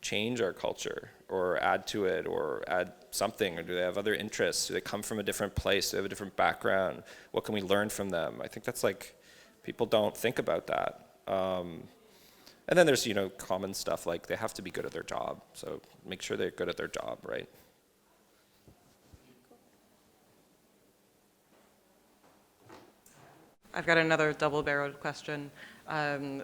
change our culture or add to it or add something, or do they have other interests? Do they come from a different place? Do they have a different background? What can we learn from them? I think that's like, people don't think about that. And then there's, common stuff like they have to be good at their job. So make sure they're good at their job, right? I've got another double-barreled question.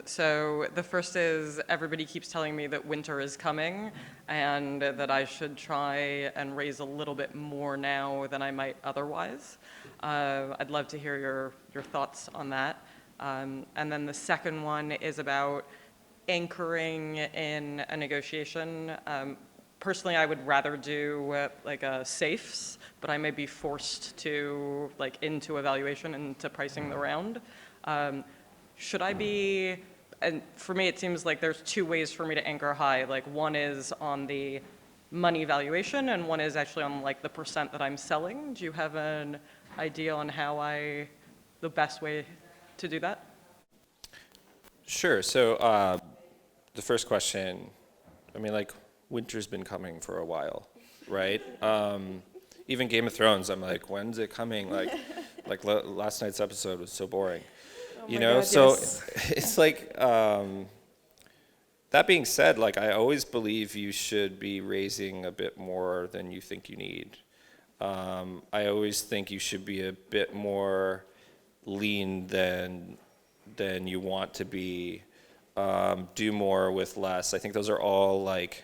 So the first is, everybody keeps telling me that winter is coming and that I should try and raise a little bit more now than I might otherwise. I'd love to hear your thoughts on that. And then the second one is about anchoring in a negotiation. Personally, I would rather do like a safes, but I may be forced to into evaluation and to pricing the round. Should I be, and for me it seems like there's 2 ways for me to anchor high. Like, one is on the money valuation and one is actually on like the percent that I'm selling. Do you have an idea on the best way to do that? Sure. So the first question, winter's been coming for a while, right? Even Game of Thrones, I'm like, when's it coming? Like last night's episode was so boring. God, So yes. it's like, that being said, like, I always believe you should be raising a bit more than you think you need. I always think you should be a bit more lean than you want to be. Do more with less. I think those are all like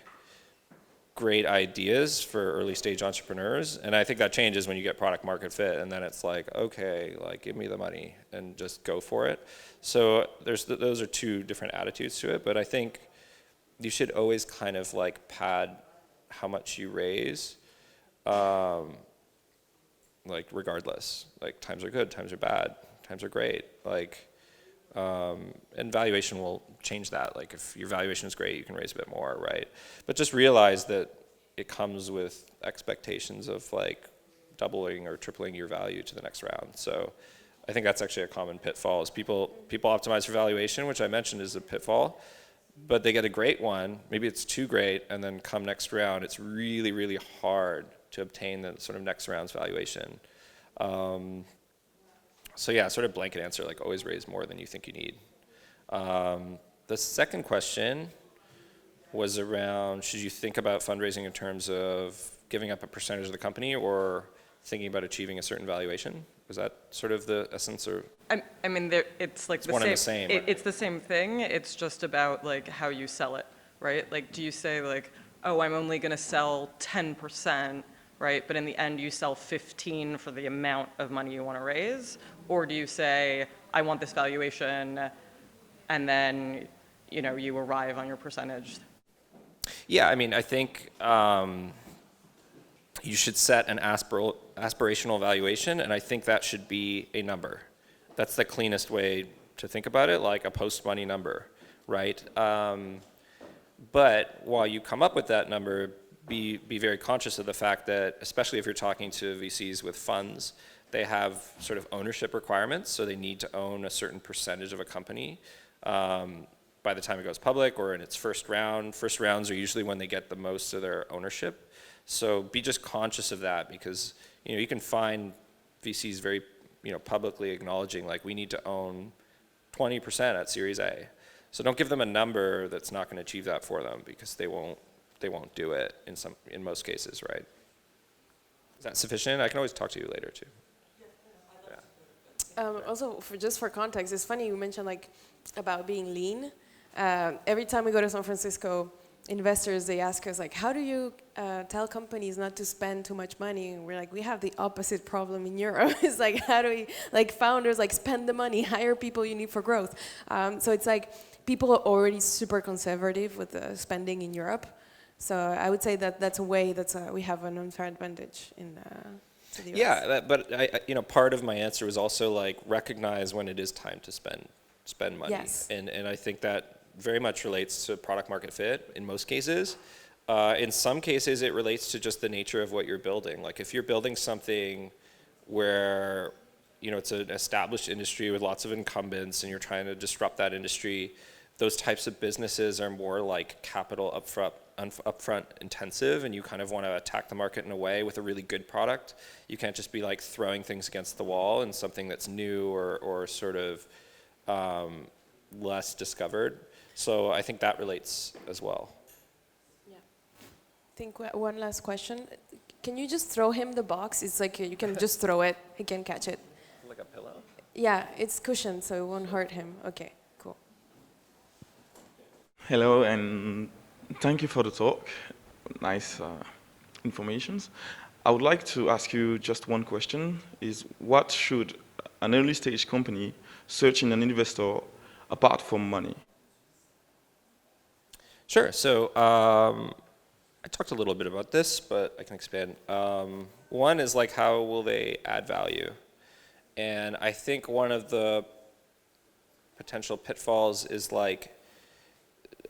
great ideas for early stage entrepreneurs, and I think that changes when you get product market fit, and then it's like, okay, like, give me the money and just go for it. So those are 2 different attitudes to it, but I think you should always kind of like pad how much you raise. like regardless. Like times are good, times are bad, times are great. Like, and valuation will change that. Like if your valuation is great, you can raise a bit more, right? But just realize that it comes with expectations of like doubling or tripling your value to the next round. So I think that's actually a common pitfall is people optimize for valuation, which I mentioned is a pitfall, but they get a great one, maybe it's too great, and then come next round, it's really, really hard to obtain the sort of next round's valuation. So yeah, sort of blanket answer, like always raise more than you think you need. The second question was around, should you think about fundraising in terms of giving up a percentage of the company or thinking about achieving a certain valuation? Was that sort of the essence, or? I mean, it's like one and the same. It's the same thing. It's just about like how you sell it, right? Like, do you say like, oh, I'm only going to sell 10%, right? But in the end, you sell 15 for the amount of money you want to raise, or do you say, I want this valuation, and then you arrive on your percentage? Yeah, I mean, I think you should set an aspirational valuation, and I think that should be a number. That's the cleanest way to think about it, like a post-money number, right? But while you come up with that number, be very conscious of the fact that, especially if you're talking to VCs with funds, they have sort of ownership requirements, so they need to own a certain percentage of a company by the time it goes public or in its first round. First rounds are usually when they get the most of their ownership. So be just conscious of that, because you can find VCs very publicly acknowledging like we need to own 20% at Series A. So don't give them a number that's not going to achieve that for them, because they won't do it in most cases, right? Is that sufficient? I can always talk to you later too. Also, just for context, it's funny you mentioned like about being lean. Every time we go to San Francisco, investors, they ask us like, how do you tell companies not to spend too much money? And we're like, we have the opposite problem in Europe. It's like, how do we, like founders, like spend the money, hire people you need for growth. So it's like people are already super conservative with the spending in Europe. So I would say that that's a way that we have an unfair advantage in the US. Yeah, but part of my answer was also like recognize when it is time to spend money. Yes. And I think that very much relates to product market fit in most cases. In some cases, it relates to just the nature of what you're building. Like if you're building something where it's an established industry with lots of incumbents and you're trying to disrupt that industry, those types of businesses are more like capital upfront intensive, and you kind of want to attack the market in a way with a really good product. You can't just be like throwing things against the wall in something that's new or sort of less discovered. So I think that relates as well. Yeah. I think one last question. Can you just throw him the box? It's like you can just throw it. He can catch it. Like a pillow? Yeah, it's cushioned, so it won't hurt him. Okay, cool. Hello, and thank you for the talk. Nice informations. I would like to ask you just one question, is what should an early stage company search in an investor apart from money? Sure. So I talked a little bit about this, but I can expand. One is like, how will they add value? And I think one of the potential pitfalls is like,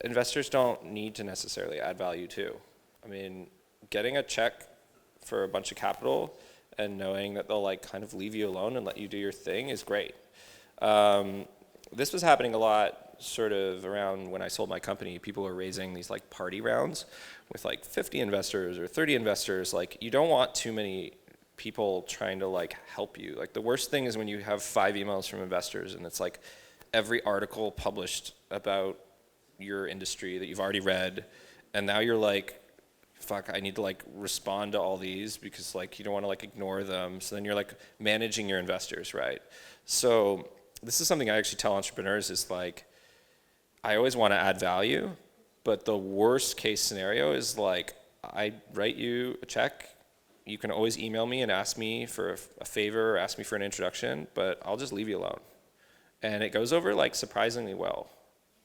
investors don't need to necessarily add value too. I mean, getting a check for a bunch of capital and knowing that they'll like kind of leave you alone and let you do your thing is great. This was happening a lot sort of around when I sold my company. People were raising these like party rounds with like 50 investors or 30 investors. Like you don't want too many people trying to like help you. Like the worst thing is when you have 5 emails from investors and it's like every article published about your industry that you've already read, and now you're like, fuck, I need to like respond to all these because like you don't want to like ignore them. So then you're like managing your investors, right? So this is something I actually tell entrepreneurs is like, I always want to add value, but the worst case scenario is like, I write you a check, you can always email me and ask me for a favor or ask me for an introduction, but I'll just leave you alone. And it goes over like surprisingly well,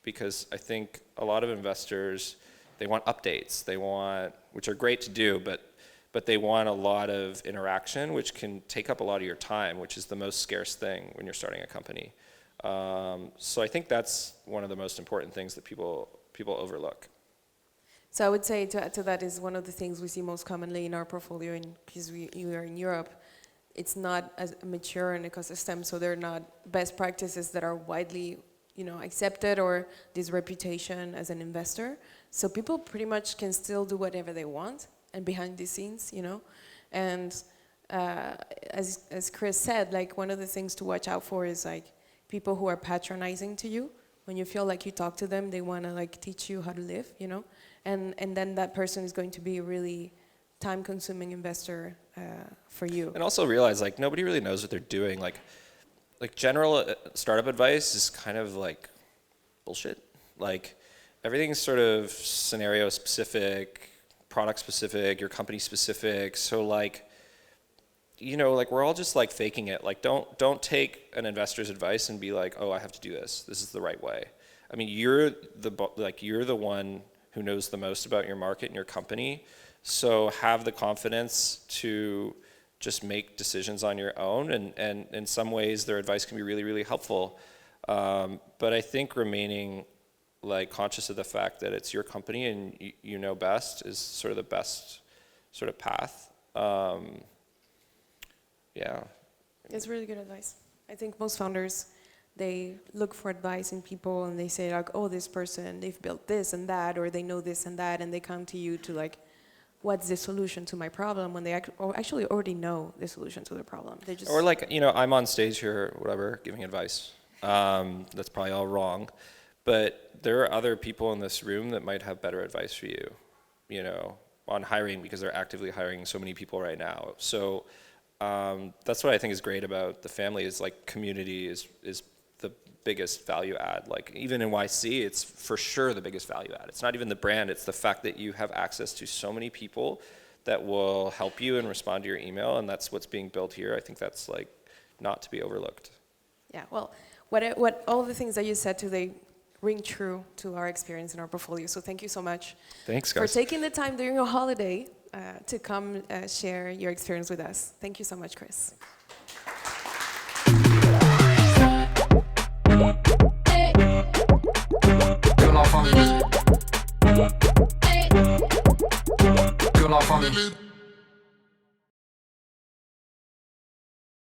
because I think a lot of investors, they want updates, they want, which are great to do, but but they want a lot of interaction, which can take up a lot of your time, which is the most scarce thing when you're starting a company. So I think that's one of the most important things that people overlook. So I would say to add to that is one of the things we see most commonly in our portfolio, because we are in Europe, it's not as mature an ecosystem, so they're not best practices that are widely, accepted, or this reputation as an investor. So people pretty much can still do whatever they want, and behind the scenes, And as Chris said, like one of the things to watch out for is like people who are patronizing to you. When you feel like you talk to them, they want to like teach you how to live, And then that person is going to be a really time-consuming investor for you. And also realize like nobody really knows what they're doing. Like general startup advice is kind of like bullshit. Like everything's sort of scenario specific, product specific, your company specific. So like, like we're all just like faking it. Like don't take an investor's advice and be like, oh, I have to do this. This is the right way. I mean, you're the one who knows the most about your market and your company. So have the confidence to just make decisions on your own. And in some ways, their advice can be really, really helpful. But I think remaining like conscious of the fact that it's your company and you know best is sort of the best sort of path. Yeah. It's really good advice. I think most founders, they look for advice in people and they say like, oh, this person, they've built this and that, or they know this and that, and they come to you to like, what's the solution to my problem, when they actually already know the solution to their problem. They just or like, I'm on stage here, whatever, giving advice. That's probably all wrong. But there are other people in this room that might have better advice for you, on hiring, because they're actively hiring so many people right now. So that's what I think is great about the family, is like community is the biggest value add. Like even in YC, it's for sure the biggest value add. It's not even the brand, it's the fact that you have access to so many people that will help you and respond to your email, and that's what's being built here. I think that's like not to be overlooked. Yeah, well, what all the things that you said today ring true to our experience in our portfolio. So thank you so much. Thanks, guys. For taking the time during your holiday to come share your experience with us. Thank you so much, Chris. Que la famille.